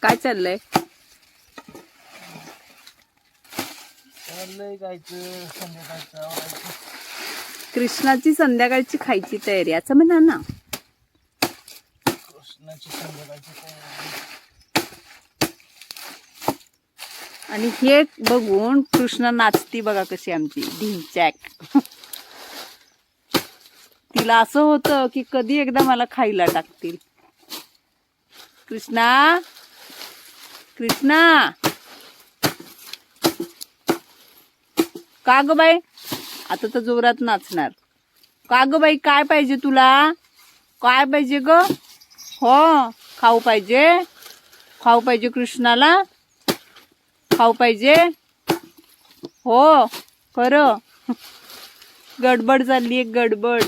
काय चाललंय? कृष्णाची संध्याकाळची खायची तयारी असं म्हणा ना. कृष्णाची संध्याकाळची तयारी. आणि हे बघून कृष्णा नाचती बघा कशी आमची ढिंचॅक. तिला असं होतं की कधी एकदा मला खायला टाकतील. कृष्णा कृष्णा का ग बाई आता तर जोरात नाचणार. का ग बाई काय पाहिजे तुला? काय पाहिजे ग? हो खाऊ पाहिजे. खाऊ पाहिजे कृष्णाला. खाऊ पाहिजे. हो खरं गडबड झाली एक गडबड.